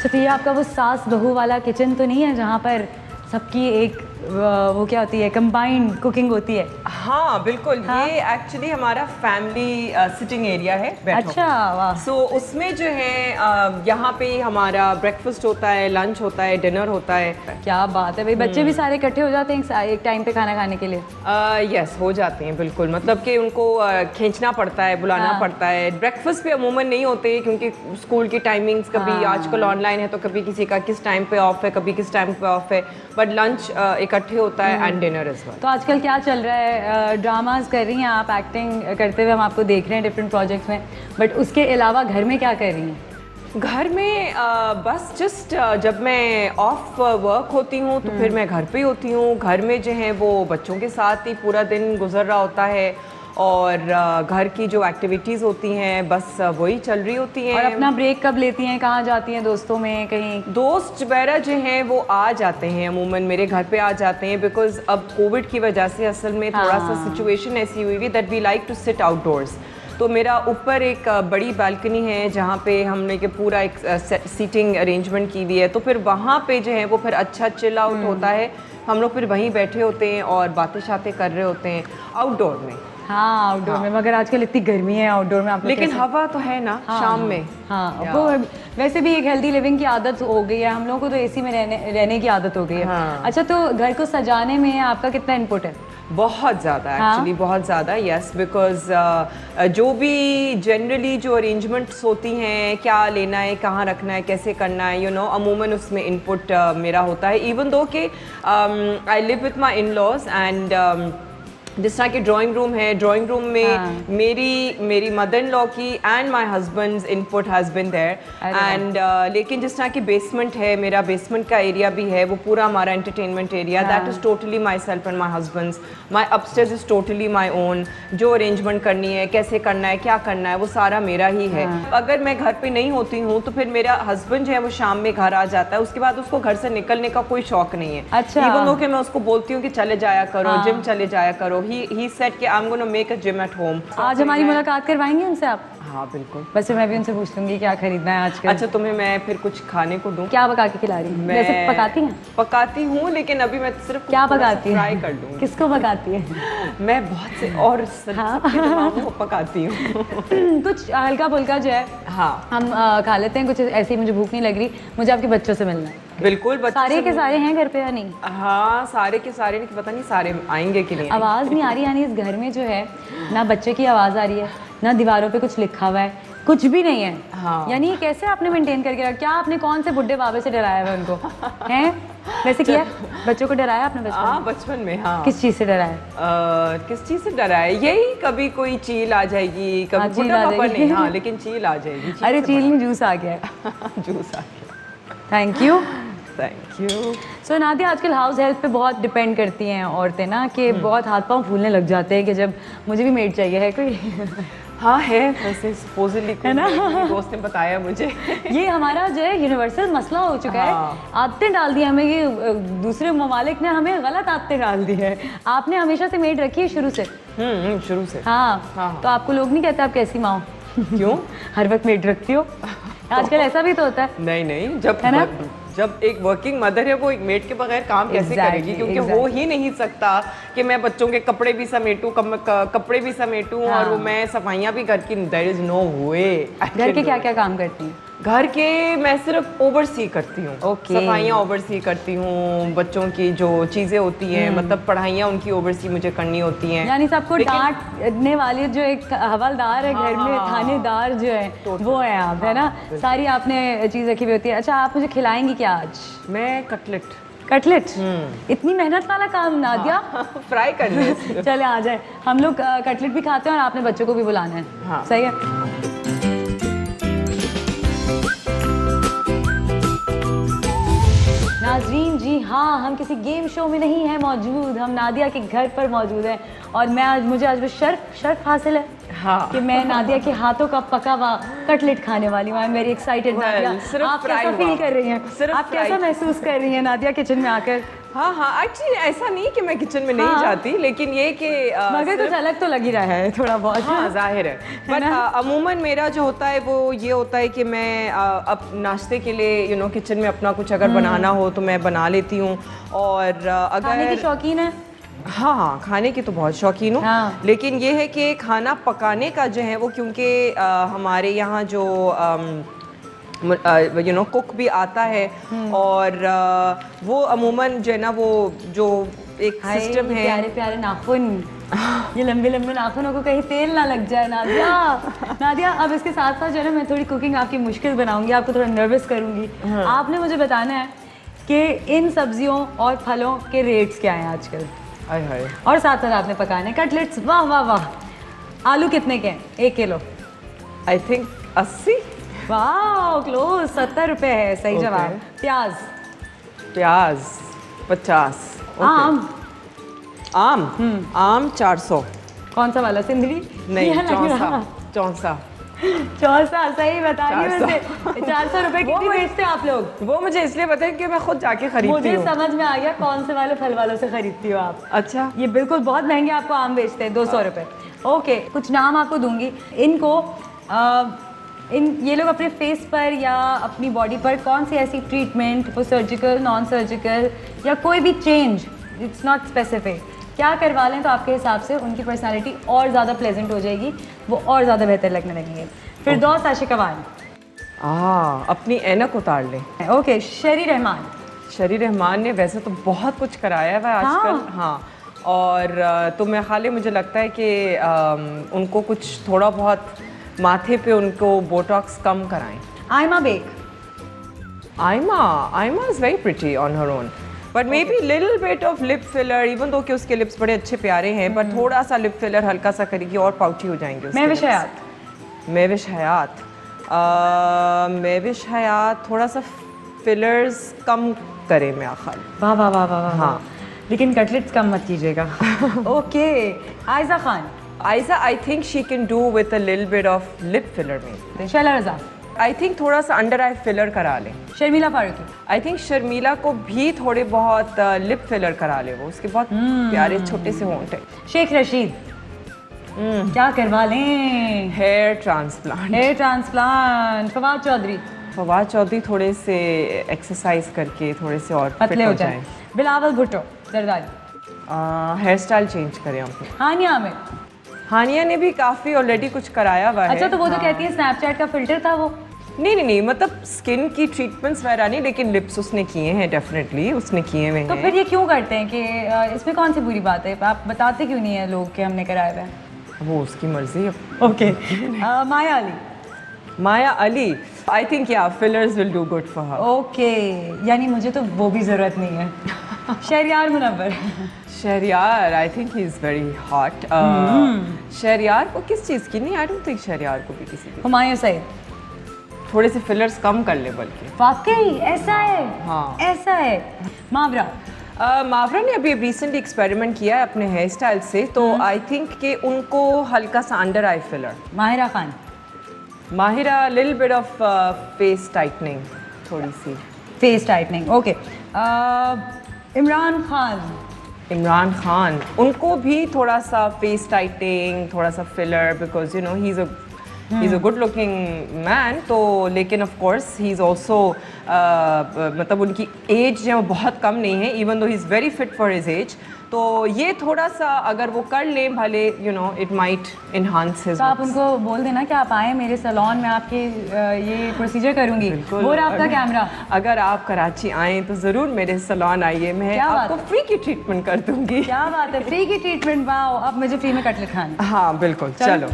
अच्छा, तो ये आपका वो सास बहू वाला किचन तो नहीं है जहाँ पर सबकी एक वो क्या होती है, कंबाइंड कुकिंग होती है? हाँ बिल्कुल। हाँ? ये एक्चुअली हमारा फैमिली सिटिंग एरिया है, बैठो। अच्छा, वाह। सो उसमें जो है यहाँ पे हमारा ब्रेकफास्ट होता है, लंच होता है, डिनर होता है। क्या बात है भाई, बच्चे भी सारे इकट्ठे हो जाते हैं एक टाइम पे खाना खाने के लिए? यस, हो जाते हैं बिल्कुल। मतलब कि उनको खींचना पड़ता है, बुलाना पड़ता है। ब्रेकफास्ट पे अमूमन नहीं होते क्योंकि स्कूल की टाइमिंग्स कभी आजकल ऑनलाइन है, तो कभी किसी का किस टाइम पे ऑफ है, कभी किस टाइम पे ऑफ है, बट लंच इकट्ठे होता है एंड डिनर इज वेल। तो आजकल क्या चल रहा है? ड्रामाज कर रही हैं आप, एक्टिंग करते हुए हम आपको देख रहे हैं डिफरेंट प्रोजेक्ट्स में, बट उसके अलावा घर में क्या कर रही हैं? घर में बस जस्ट जब मैं ऑफ वर्क होती हूँ तो फिर मैं घर पे ही होती हूँ। घर में जो है वो बच्चों के साथ ही पूरा दिन गुजर रहा होता है, और घर की जो एक्टिविटीज़ होती हैं बस वही चल रही होती हैं। और अपना ब्रेक कब लेती हैं? कहाँ जाती हैं? दोस्तों में कहीं? दोस्त वगैरह जो हैं वो आ जाते हैं, अमूमन मेरे घर पे आ जाते हैं, बिकॉज अब कोविड की वजह से असल में थोड़ा सा सिचुएशन ऐसी हुई हुई that we like to sit outdoors. तो मेरा ऊपर एक बड़ी बालकनी है जहाँ पे हमने के पूरा एक सीटिंग अरेंजमेंट की हुई है, तो फिर वहाँ पे जो है वो फिर अच्छा चिल आउट होता है। हम लोग फिर वहीं बैठे होते हैं और बातें शातें कर रहे होते हैं आउटडोर में। हाँ, आउटडोर में, मगर आजकल इतनी गर्मी है आउटडोर में आप लोग लेकिन कैसे? हवा तो है ना शाम में। हाँ, वो वैसे भी एक हेल्दी लिविंग की आदत हो गई है, हम लोगों को तो एसी में रहने की आदत हो गई है। अच्छा, तो घर को सजाने में आपका कितना इनपुट है? बहुत ज़्यादा एक्चुअली, बहुत ज़्यादा। यस, बिकॉज जो भी जनरली जो अरेंजमेंट्स होती हैं, क्या लेना है, कहाँ रखना है, कैसे करना है, अमूमन उसमें इनपुट मेरा होता है। इवन दो कि I live with my in laws and जिस तरह की ड्राइंग रूम है, ड्राइंग रूम में मेरी मदर इन लॉ की and my husband's input has been there and लेकिन जिस तरह की बेसमेंट है, मेरा बेसमेंट का एरिया भी है, वो पूरा हमारा entertainment area, that is totally myself and my husband's. My upstairs is totally my own. जो अरेंजमेंट करनी है, कैसे करना है, क्या करना है, वो सारा मेरा ही है। अगर मैं घर पे नहीं होती हूँ तो फिर मेरा हस्बैंड जो है वो शाम में घर आ जाता है, उसके बाद उसको घर से निकलने का कोई शौक नहीं है। अच्छा। इवन दो कि मैं उसको बोलती हूँ कि चले जाया करो, जिम चले जाया करो, he said कि I'm gonna make a gym at home। आज हमारी मुलाकात करवाएंगे उनसे आप? हाँ बिल्कुल। वैसे मैं भी उनसे पूछ लूंगी क्या खरीदना है आजकल। अच्छा, तुम्हें मैं फिर कुछ खाने को दूं? क्या पका के खिला रही हैं? वैसे पकाती हैं? पकाती हूँ, लेकिन अभी मैं सिर्फ क्या पकाती हैं? फ्राई कर दूँगी। किसको पकाती है? मैं बहुत से और सबको पकाती हूँ। कुछ हल्का फुल्का जो है हम खा लेते हैं, कुछ ऐसे ही। मुझे भूख नहीं लग रही, मुझे आपके बच्चों से मिलना है। बिल्कुल। सारे के सारे हैं घर पे या नहीं? हाँ, सारे के सारे नहीं, पता नहीं सारे आएंगे कि नहीं। आवाज़ नहीं आ रही, यानी इस घर में जो है ना बच्चे की आवाज़ आ रही है, ना दीवारों पे कुछ लिखा हुआ है, कुछ भी नहीं है। हाँ। यानी ये कैसे आपने मेंटेन करके रखा? क्या आपने कौन से बुड्ढे बाबे से डराया हुआ उनको? हैं? वैसे किया बच्चों को डराया आपने बचपन में? हाँ, बचपन में। हाँ। किस चीज़ से डराया? किस चीज़ से डराया? यही कभी कोई चील आ जाएगी, कभी बुड्ढा पापा नहीं। हाँ, लेकिन चील आ जाएगी। अरे चील नहीं, जूस आ गया। जूस आ गया। Thank you. Thank you. So Nadia, आजकल हाउस हेल्प पे बहुत डिपेंड करती हैं औरतें ना, कि बहुत हाथ पांव फूलने लग जाते हैं कि जब मुझे भी मेड चाहिए है कोई। हाँ है, वैसे सपोजली है ना, दोस्त ने बताया मुझे। ये हमारा जो है यूनिवर्सल मसला हो चुका है। आदतें डाल दी हमें, ये दूसरे ममालिक ने हमें गलत आदतें डाल दी है। आपने हमेशा से मेड रखी है शुरू से? शुरू से। हाँ। तो आपको लोग नहीं कहते आप कैसी माँ हो? क्यों? हर वक्त मेड रखती हो? आजकल ऐसा भी तो होता है। नहीं, जब एक वर्किंग मदर है वो एक मेड के बगैर काम कैसे करेगी? क्योंकि हो ही नहीं सकता कि मैं बच्चों के कपड़े भी समेटूं, कपड़े भी समेटूं और वो मैं सफाइयाँ भी घर की। देयर इज नो वे। घर के क्या क्या काम करती हैं? घर के मैं सिर्फ ओवरसी करती हूँ। सफाइयाँ ओवरसी करती हूँ, बच्चों की जो चीज़ें होती हैं, मतलब पढ़ाइयाँ उनकी ओवरसी मुझे करनी होती हैं। यानी सबको डांटने वाली जो एक हवलदार है घर में, थानेदार जो है, वो है आप, है ना? सारी आपने चीज़ रखी हुई होती है। अच्छा, आप मुझे खिलाएंगी क्या आज? मैं कटलेट। इतनी मेहनत वाला काम नादिया? फ्राई करने। चले आ जाए, हम लोग कटलेट भी खाते हैं और आपने बच्चों को भी बुलाना है। सही है। नाज़रीन, जी हाँ, हम किसी गेम शो में नहीं है मौजूद, हम नादिया के घर पर मौजूद हैं और मुझे आज वो शर्फ हासिल है कि मैं नादिया के हाथों का पका हुआ कटलेट खाने वाली हूँ। I am very excited. Nadia, आप कैसा फील कर रही हैं? आप कैसा महसूस कर रही हैं नादिया किचन में आकर? हाँ हाँ, एक्चुअली ऐसा नहीं कि मैं किचन में नहीं जाती, लेकिन ये कि मगर कुछ अलग तो लग ही रहा है थोड़ा बहुत। हाँ जाहिर है, बट अमूमन मेरा जो होता है वो ये होता है कि मैं अब नाश्ते के लिए किचन में अपना कुछ अगर बनाना हो तो मैं बना लेती हूँ। और अगर खाने की शौकीन है? हाँ हाँ, खाने की तो बहुत शौकीन हूँ। हाँ। लेकिन ये है कि खाना पकाने का जो है वो, क्योंकि हमारे यहाँ जो कुक भी आता है, और वो अमूमन जो है ना वो जो एक सिस्टम है। प्यारे प्यारे नाखून, ये लंबे लंबे नाखूनों को कहीं तेल ना लग जाए नादिया। नादिया, अब इसके साथ साथ जो है ना मैं थोड़ी कुकिंग आपकी मुश्किल बनाऊंगी, आपको थोड़ा नर्वस करूंगी। आपने मुझे बताना है कि इन सब्जियों और फलों के रेट्स क्या हैं आजकल। और साथ साथ आपने पकाने कटलेट्स, वाह वाह वाह। आलू कितने के हैं 1 किलो? I think 80। वाह क्लोज, 70 रुपए है सही जवाब। प्याज? प्याज 50। आम? आम 400। कौन सा वाला, सिंधड़ी? नहीं, चौंसा। चौसा, सही बता रही हूँ। 400 रुपए कितनी बेचते हैं आप लोग? वो मुझे इसलिए पता है कि मैं खुद जाके खरीदती हूँ। मुझे समझ में आ गया कौन से वाले फल वालों से खरीदती हो आप। अच्छा, ये बिल्कुल बहुत महंगे आपको आम बेचते हैं, 200 रुपए। ओके, कुछ नाम आपको दूंगी। इनको ये लोग अपने फेस पर या अपनी बॉडी पर कौन सी ऐसी ट्रीटमेंट, वो सर्जिकल, नॉन सर्जिकल या कोई भी चेंज, इट्स नॉट स्पेसिफिक, क्या करवा लें तो आपके हिसाब से उनकी पर्सनालिटी और ज़्यादा प्लेजेंट हो जाएगी, वो और ज़्यादा बेहतर लगने लगेंगे। फिरदौस आशिकवान। अपनी ऐनक उतार लें। ओके, शरी रहमान। शरी रहमान ने वैसे तो बहुत कुछ कराया हुआ है आजकल। हाँ, और तो मैं खाली मुझे लगता है कि उनको कुछ थोड़ा बहुत माथे पे उनको बोटॉक्स कम कराएं। Aima Baig. Aima is very pretty on her own, but maybe little bit of lip filler, even though कि उसके लिप्स बड़े अच्छे प्यारे हैं, पर थोड़ा सा लिप फिलर हल्का सा करेगी और पाउची हो जाएंगे। महविश हयात। महविश हयात थोड़ा सा फिलर्स कम करे मेरा ख्याल। वाह वाह वाह वाह। हाँ, लेकिन कटलेट्स कम मत कीजिएगा। Okay, Aiza Khan. Aiza, I think she can do with a little bit of lip filler में। शैला रज़ा। आई थिंक थोड़ा सा अंडर आई फिलर करा लें। शर्मिला फारूकी। आई थिंक शर्मिला को भी थोड़े बहुत लिप फिलर करा ले, वो उसके बहुत प्यारे छोटे से होंठ है। शेख रशीद। क्या करवा लें? Hair transplant. फवाद चौधरी थोड़े से एक्सरसाइज करके थोड़े से और पतले हो जाएं। Bilawal Bhutto Zardari. Hairstyle change करें अपने। हानिया आमिर। हानिया ने भी काफ़ी ऑलरेडी कुछ कराया हुआ है। अच्छा, तो वो तो कहती है स्नैपचैट का फिल्टर था वो। नहीं, मतलब स्किन की ट्रीटमेंट्स वगैरह नहीं, लेकिन लिप्स उसने किए हैं, डेफिनेटली उसने किए हुए हैं। तो फिर ये क्यों करते हैं कि इसमें कौन सी बुरी बात है? आप बताते क्यों नहीं है लोग कि हमने कराया हुआ है? वो उसकी मर्जी है। Okay. Maya Ali, I think yeah fillers will do good for her. Okay, यानी मुझे तो वो भी ज़रूरत नहीं है। Shahryar Munawar. Shahryar, I think he is very hot. Shahryar को किस चीज़ की? नहीं, आई डोंट थिंक शहरियार को भी किसी की। हुमायूं सईद। थोड़े से फिलर्स कम कर ले बल्कि। वाकई ऐसा है? हाँ, ऐसा है। मावरा। मावरा ने अभी रिसेंटली एक्सपेरिमेंट किया है अपने हेयर स्टाइल से, तो आई थिंक कि उनको हल्का सा under eye filler. Mahira Khan. Mahira little bit of face tightening, थोड़ी सी face tightening. Okay. Imran Khan, उनको भी थोड़ा सा फेस टाइटनिंग, थोड़ा सा filler, because he is a good looking man. तो लेकिन of course he is also, मतलब उनकी एज जो है वो बहुत कम नहीं है, इवन दो ही is very fit for his age. तो ये थोड़ा सा अगर वो कर लें भले, इट माइट इन्हांस हिज। तो आप उनको बोल देना कि आप आए मेरे सैलून में, आपके ये प्रोसीजर करूंगी। वो आपका कैमरा। अगर आप कराची आएँ तो ज़रूर मेरे सैलून आइए, मैं आपको फ्री की ट्रीटमेंट कर दूँगी। क्या बात है, फ्री की ट्रीटमेंट! वाओ, अब मुझे फ्री में कटलेट खाना। हाँ बिल्कुल, चलो।